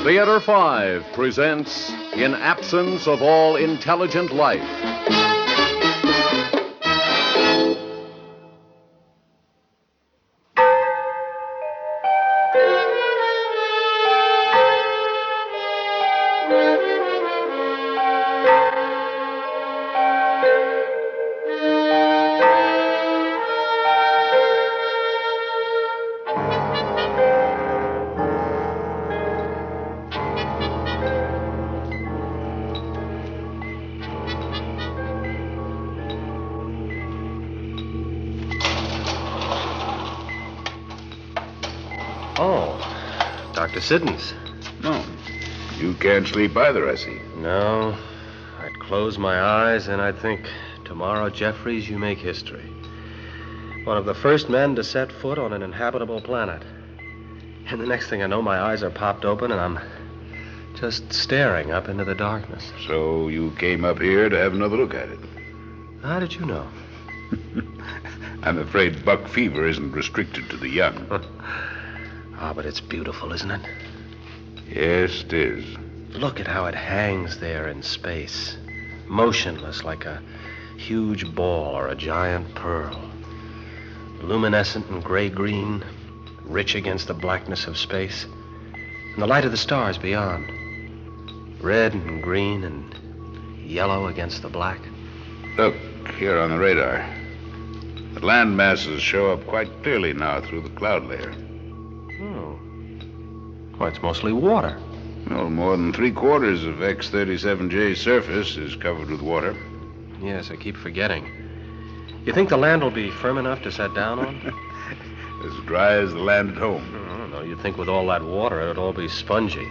Theater 5 presents In Absence of All Intelligent Life. Oh, Dr. Siddons. No. You can't sleep either, I see. No. I'd close my eyes and I'd think, tomorrow, Jeffries, you make history. One of the first men to set foot on an inhabitable planet. And the next thing I know, my eyes are popped open and I'm just staring up into the darkness. So you came up here to have another look at it? How did you know? I'm afraid buck fever isn't restricted to the young. Ah, but it's beautiful, isn't it? Yes, it is. Look at how it hangs there in space, motionless like a huge ball or a giant pearl. Luminescent and gray-green, rich against the blackness of space, and the light of the stars beyond. Red and green and yellow against the black. Look, here on the radar. The land masses show up quite clearly now through the cloud layer. Oh. Well, it's mostly water. Well, more than 3/4 of X-37J's surface is covered with water. Yes, I keep forgetting. You think the land will be firm enough to set down on? As dry as the land at home. I don't know. You'd think with all that water, it'd all be spongy.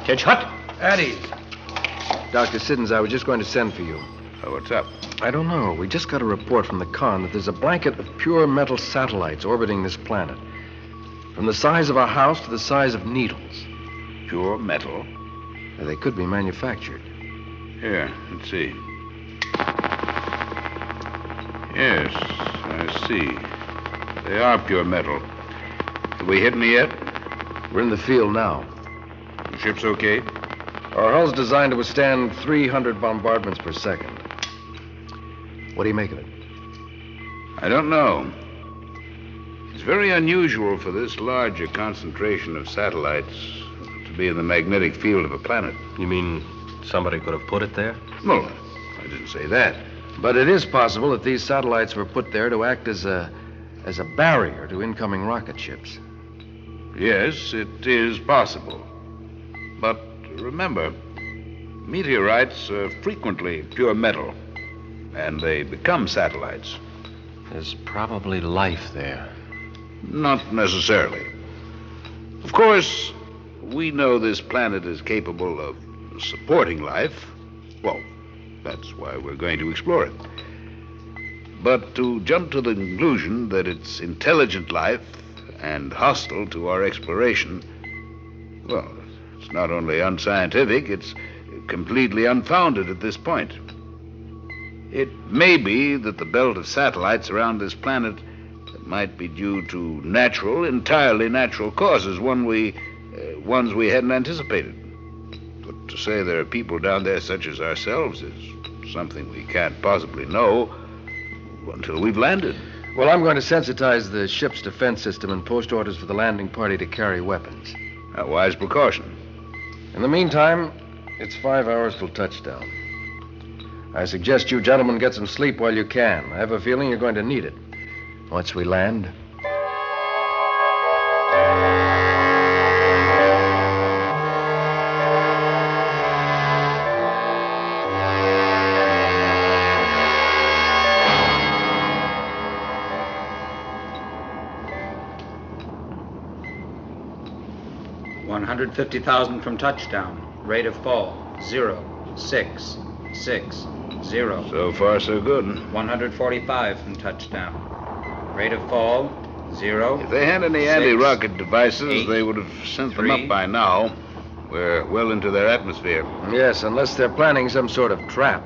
Kedge Hut! At ease. Dr. Siddons, I was just going to send for you. Oh, what's up? I don't know. We just got a report from the con that there's a blanket of pure metal satellites orbiting this planet. From the size of a house to the size of needles. Pure metal? They could be manufactured. Here, let's see. Yes, I see. They are pure metal. Have we hit any yet? We're in the field now. The ship's okay? Our hull's designed to withstand 300 bombardments per second. What do you make of it? I don't know. It's very unusual for this large a concentration of satellites to be in the magnetic field of a planet. You mean somebody could have put it there? No, I didn't say that. But it is possible that these satellites were put there to act as a barrier to incoming rocket ships. Yes, it is possible. But remember, meteorites are frequently pure metal, and they become satellites. There's probably life there. Not necessarily. Of course, we know this planet is capable of supporting life. Well, that's why we're going to explore it. But to jump to the conclusion that it's intelligent life and hostile to our exploration, well, it's not only unscientific, it's completely unfounded at this point. It may be that the belt of satellites around this planet might be due to entirely natural causes, ones we hadn't anticipated. But to say there are people down there such as ourselves is something we can't possibly know until we've landed. Well, I'm going to sensitize the ship's defense system and post orders for the landing party to carry weapons. A wise precaution. In the meantime, it's 5 hours till touchdown. I suggest you gentlemen get some sleep while you can. I have a feeling you're going to need it. Once we land. $150,000 from touchdown. Rate of fall, 0.660. So far, so good. 145 from touchdown. Rate of fall, 0. If they had any anti-rocket devices, 8, they would have sent 3. them up by now. We're well into their atmosphere. Yes, unless they're planning some sort of trap.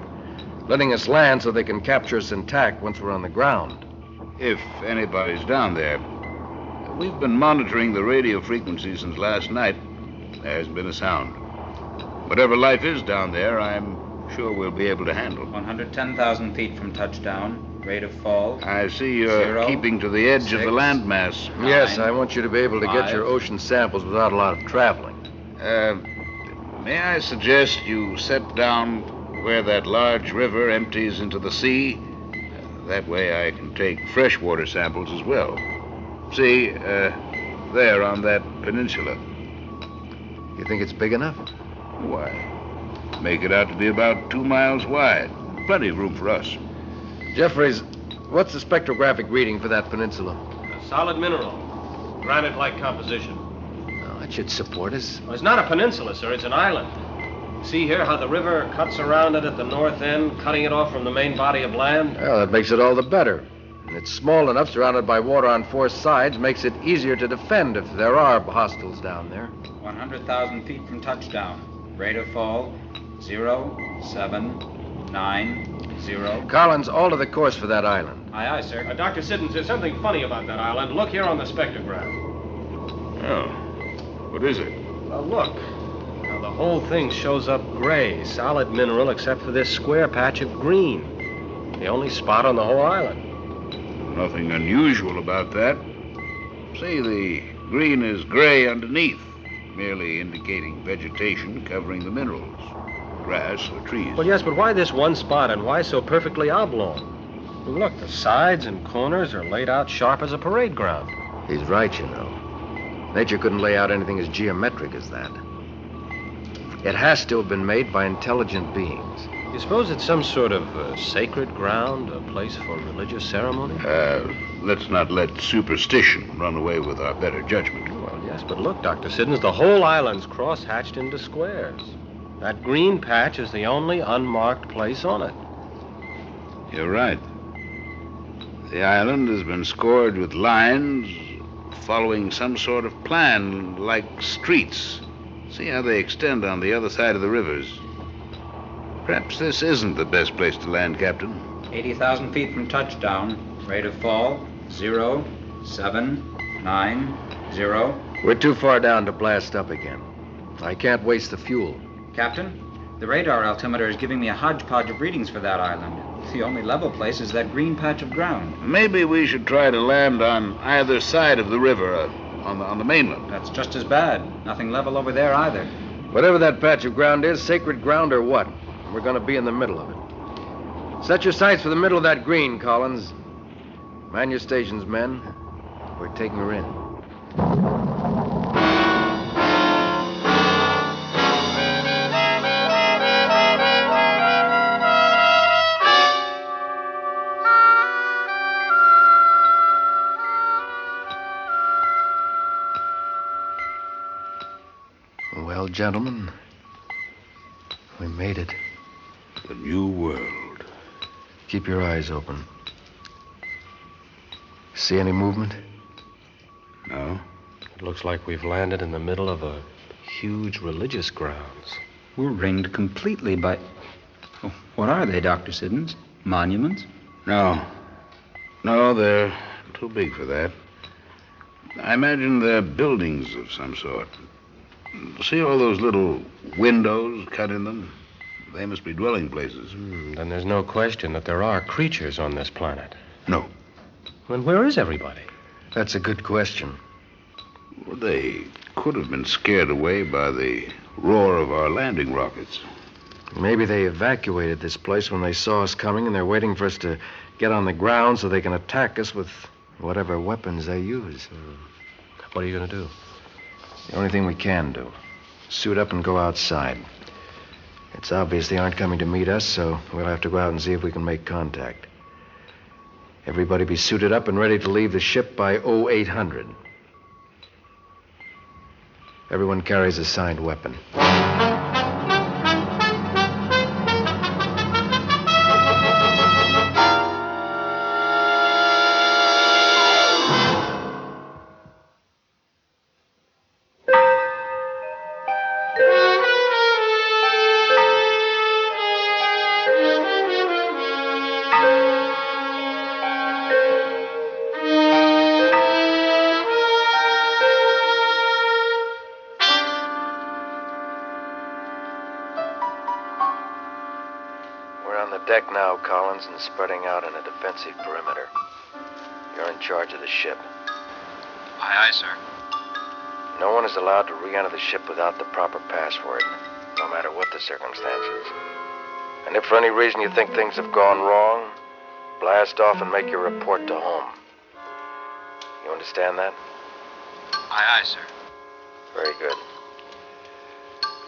Letting us land so they can capture us intact once we're on the ground. if anybody's down there. We've been monitoring the radio frequency since last night. There hasn't been a sound. Whatever life is down there, I'm sure we'll be able to handle. 110,000 feet from touchdown. Rate of fall. I see you're 0, keeping to the edge of the 6, landmass. Yes, 9, I want you to be able to get 5. your ocean samples without a lot of traveling. May I suggest you set down where that large river empties into the sea? That way I can take freshwater samples as well. See, there on that peninsula. You think it's big enough? Why, make it out to be about 2 miles wide. Plenty of room for us. Jeffries, what's the spectrographic reading for that peninsula? A solid mineral. Granite-like composition. Oh, that should support us. Well, it's not a peninsula, sir. It's an island. See here how the river cuts around it at the north end, cutting it off from the main body of land? Well, that makes it all the better. And it's small enough, surrounded by water on 4 sides, makes it easier to defend if there are hostiles down there. 100,000 feet from touchdown. Rate of fall. 0, 7, 9, 0. Collins, alter the course for that island. Aye, aye, sir. Dr. Siddons, there's something funny about that island. Look here on the spectrograph. Oh, what is it? Well, look. Now, the whole thing shows up gray, solid mineral, except for this square patch of green. The only spot on the whole island. Nothing unusual about that. See, the green is gray underneath, merely indicating vegetation covering the minerals. Grass or trees. Well, yes, but why this one spot and why so perfectly oblong? Well, look, the sides and corners are laid out sharp as a parade ground. He's right, you know. Nature couldn't lay out anything as geometric as that. It has to have been made by intelligent beings. You suppose it's some sort of sacred ground, a place for religious ceremony? Let's not let superstition run away with our better judgment. Well, yes, but look, Dr. Siddons, the whole island's cross-hatched into squares. That green patch is the only unmarked place on it. You're right. The island has been scored with lines following some sort of plan, like streets. See how they extend on the other side of the rivers. Perhaps this isn't the best place to land, Captain. 80,000 feet from touchdown. Rate of fall. 0, 7, 9, 0. We're too far down to blast up again. I can't waste the fuel. Captain, the radar altimeter is giving me a hodgepodge of readings for that island. The only level place is that green patch of ground. Maybe we should try to land on either side of the river, on the mainland. That's just as bad. Nothing level over there either. Whatever that patch of ground is, sacred ground or what, we're going to be in the middle of it. Set your sights for the middle of that green, Collins. Man your stations, men. We're taking her in. Well, gentlemen, we made it. The new world. Keep your eyes open. See any movement? No? It looks like we've landed in the middle of a huge religious grounds. We're ringed completely by... Oh, what are they, Dr. Siddons? Monuments? No. No, they're too big for that. I imagine they're buildings of some sort. See all those little windows cut in them? They must be dwelling places. Then there's no question that there are creatures on this planet. No. Then where is everybody? That's a good question. Well, they could have been scared away by the roar of our landing rockets. Maybe they evacuated this place when they saw us coming, and they're waiting for us to get on the ground so they can attack us with whatever weapons they use. What are you going to do? The only thing we can do. Suit up and go outside. It's obvious they aren't coming to meet us, so we'll have to go out and see if we can make contact. Everybody be suited up and ready to leave the ship by 0800. Everyone carries a signed weapon. deck now, Collins, and spreading out in a defensive perimeter. You're in charge of the ship. Aye, sir. No one is allowed to re-enter the ship without the proper password, no matter what the circumstances. And if for any reason you think things have gone wrong, blast off and make your report to home. You understand that? Aye, sir. Very good.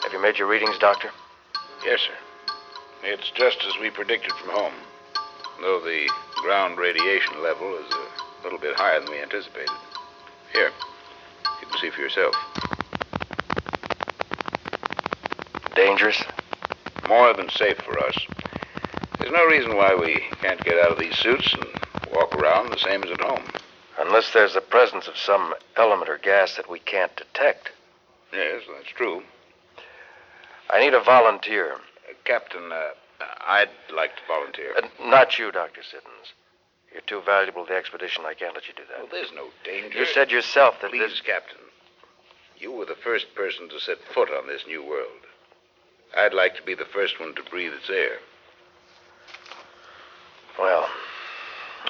Have you made your readings, Doctor? Yes, sir. It's just as we predicted from home, though the ground radiation level is a little bit higher than we anticipated. Here, you can see for yourself. Dangerous? More than safe for us. There's no reason why we can't get out of these suits and walk around the same as at home. Unless there's the presence of some element or gas that we can't detect. Yes, that's true. I need a volunteer. Captain, I'd like to volunteer. Not you, Dr. Siddons. You're too valuable to the expedition. I can't let you do that. Well, there's no danger. You said yourself that Please, this... Captain. You were the first person to set foot on this new world. I'd like to be the first one to breathe its air. Well,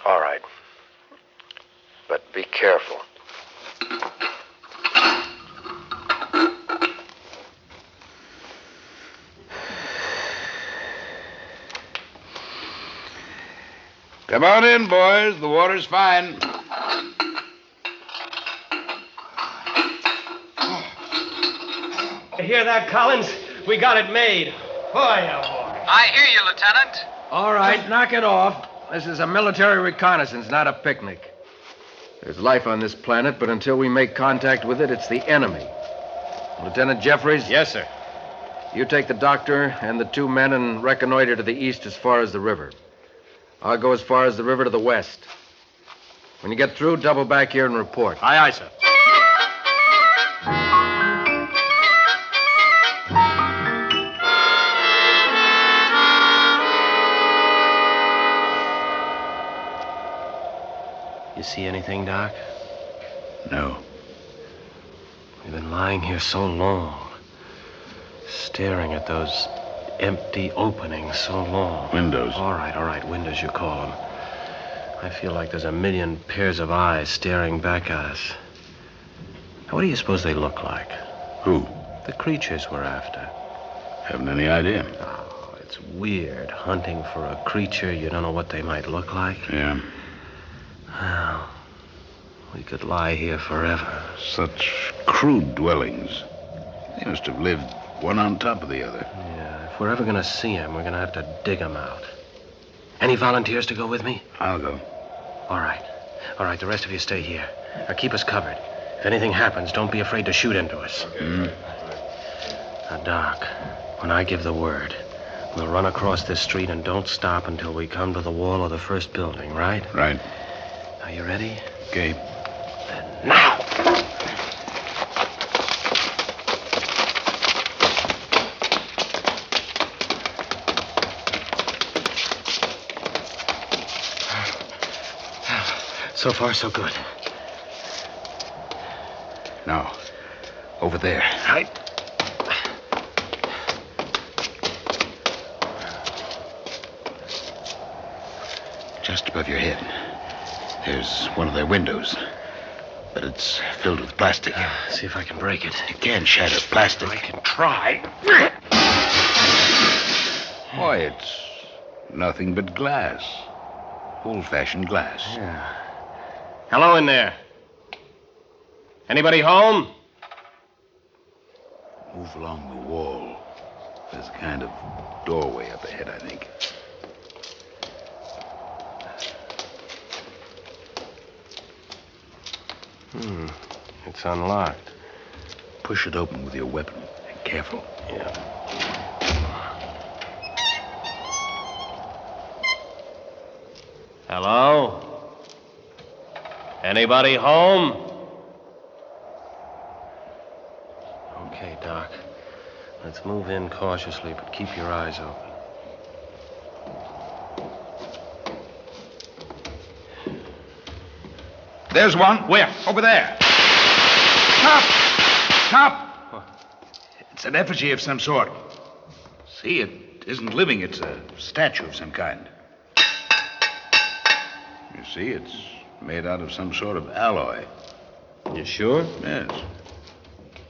all right. But be careful. Come on in, boys. The water's fine. You hear that, Collins? We got it made. Boy, oh boy. I hear you, Lieutenant. All right, knock it off. This is a military reconnaissance, not a picnic. There's life on this planet, but until we make contact with it, it's the enemy. Lieutenant Jeffries? Yes, sir. You take the doctor and the two men and reconnoiter to the east as far as the river. I'll go as far as the river to the west. When you get through, double back here and report. Aye, aye, sir. You see anything, Doc? No. We've been lying here so long, staring at those empty openings so long. Windows. All right, windows you call them. I feel like there's a million pairs of eyes staring back at us. Now, what do you suppose they look like? Who? The creatures we're after. Haven't any idea. Oh, it's weird hunting for a creature you don't know what they might look like. Yeah. Well, we could lie here forever. Such crude dwellings. They must have lived one on top of the other. Yeah, if we're ever going to see them, we're going to have to dig them out. Any volunteers to go with me? I'll go. All right, the rest of you stay here. Now keep us covered. If anything happens, don't be afraid to shoot into us. Now, Doc, when I give the word, we'll run across this street and don't stop until we come to the wall of the first building, right? Right. Are you ready? Okay. Now! So far, so good. Now, over there. Right. Just above your head. There's one of their windows. But it's filled with plastic. See if I can break it. You can't shatter plastic. I can try. Boy, it's nothing but glass. Old-fashioned glass. Yeah. Hello in there. Anybody home? Move along the wall. There's a kind of doorway up ahead, I think. It's unlocked. Push it open with your weapon. Careful. Yeah. Hello? Anybody home? Okay, Doc. Let's move in cautiously, but keep your eyes open. There's one. Where? Over there. Stop! Stop! It's an effigy of some sort. See, isn't living. It's a statue of some kind. You see, it's made out of some sort of alloy. You sure? Yes.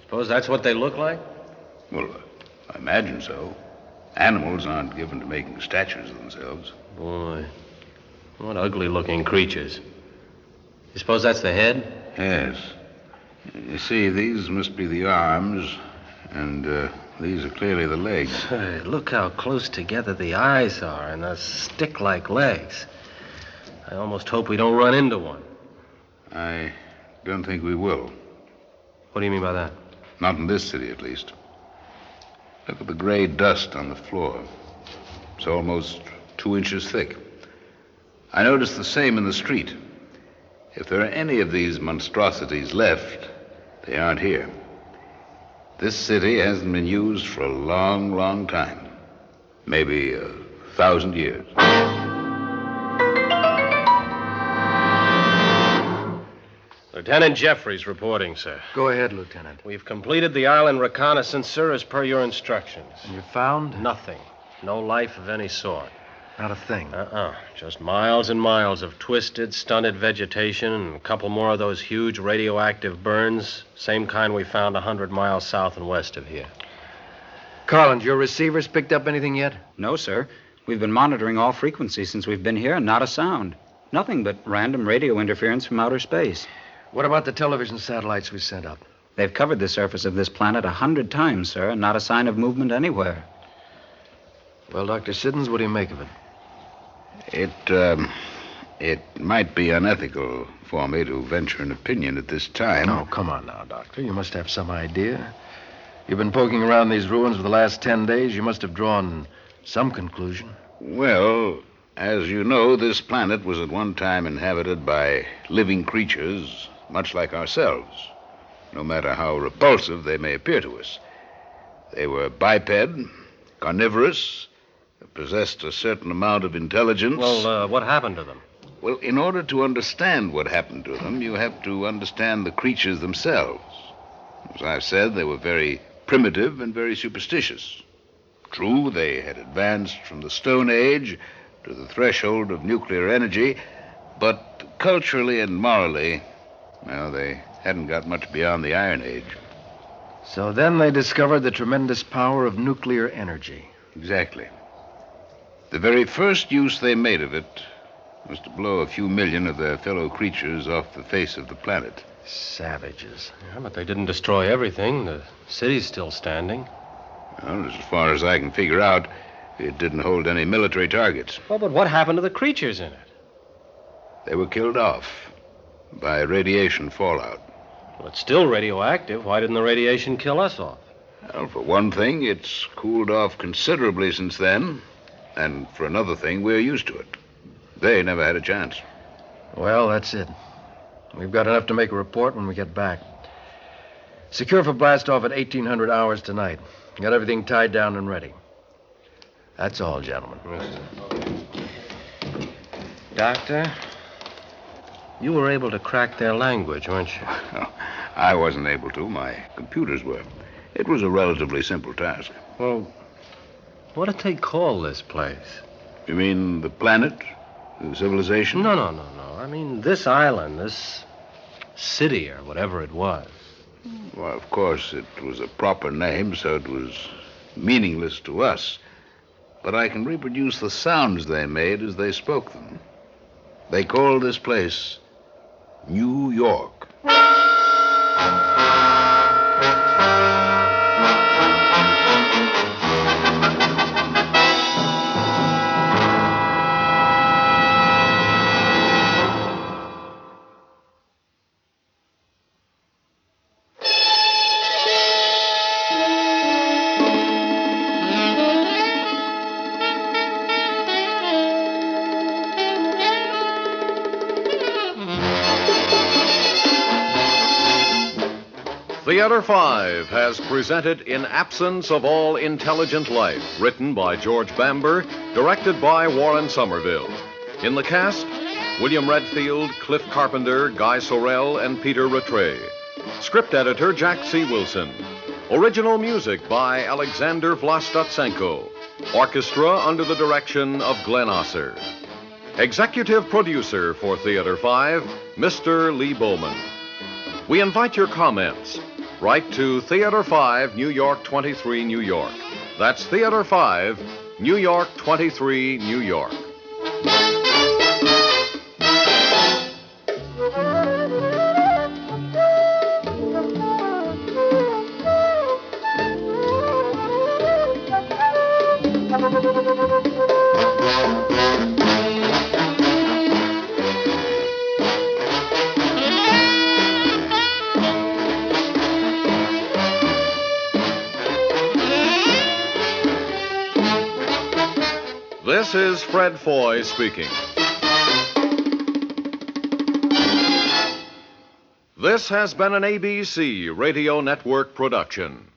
Suppose that's what they look like? Well, I imagine so. Animals aren't given to making statues of themselves. Boy, what ugly-looking creatures. You suppose that's the head? Yes. You see, these must be the arms, and these are clearly the legs. Hey, look how close together the eyes are and those stick-like legs. I almost hope we don't run into one. I don't think we will. What do you mean by that? Not in this city, at least. Look at the gray dust on the floor. It's almost 2 inches thick. I noticed the same in the street. If there are any of these monstrosities left, they aren't here. This city hasn't been used for a long, long time. Maybe 1,000 years. Lieutenant Jeffries reporting, sir. Go ahead, Lieutenant. We've completed the island reconnaissance, sir, as per your instructions. And you found? Nothing. No life of any sort. Not a thing. Just miles and miles of twisted, stunted vegetation and a couple more of those huge radioactive burns, same kind we found 100 miles south and west of here. Collins, your receivers picked up anything yet? No, sir. We've been monitoring all frequencies since we've been here, and not a sound. Nothing but random radio interference from outer space. What about the television satellites we sent up? They've covered the surface of this planet 100 times, sir, and not a sign of movement anywhere. Well, Dr. Siddons, what do you make of it? It might be unethical for me to venture an opinion at this time. Oh, come on now, Doctor. You must have some idea. You've been poking around these ruins for the last 10 days. You must have drawn some conclusion. Well, as you know, this planet was at one time inhabited by living creatures, much like ourselves, no matter how repulsive they may appear to us. They were biped, carnivorous, possessed a certain amount of intelligence. Well, what happened to them? Well, in order to understand what happened to them, you have to understand the creatures themselves. As I've said, they were very primitive and very superstitious. True, they had advanced from the Stone Age to the threshold of nuclear energy, but culturally and morally, well, they hadn't got much beyond the Iron Age. So then they discovered the tremendous power of nuclear energy. Exactly. The very first use they made of it was to blow a few million of their fellow creatures off the face of the planet. Savages. Yeah, but they didn't destroy everything. The city's still standing. Well, as far as I can figure out, it didn't hold any military targets. Well, but what happened to the creatures in it? They were killed off by radiation fallout. Well, it's still radioactive. Why didn't the radiation kill us off? Well, for one thing, it's cooled off considerably since then. And for another thing, we're used to it. They never had a chance. Well, that's it. We've got enough to make a report when we get back. Secure for blast off at 1800 hours tonight. Got everything tied down and ready. That's all, gentlemen. Doctor, you were able to crack their language, weren't you? I wasn't able to. My computers were. It was a relatively simple task. Well, what did they call this place? You mean the planet? The civilization? No. I mean, this island, this city, or whatever it was. Well, of course, it was a proper name, so it was meaningless to us. But I can reproduce the sounds they made as they spoke them. They called this place New York. Theater 5 has presented In Absence of All Intelligent Life, written by George Bamber, directed by Warren Somerville. In the cast, William Redfield, Cliff Carpenter, Guy Sorel, and Peter Ratray. Script editor, Jack C. Wilson. Original music by Alexander Vlastotsenko. Orchestra under the direction of Glenn Osser. Executive producer for Theater 5, Mr. Lee Bowman. We invite your comments. Write to Theater 5, New York 23, New York. That's Theater 5, New York 23, New York. This is Fred Foy speaking. This has been an ABC Radio Network production.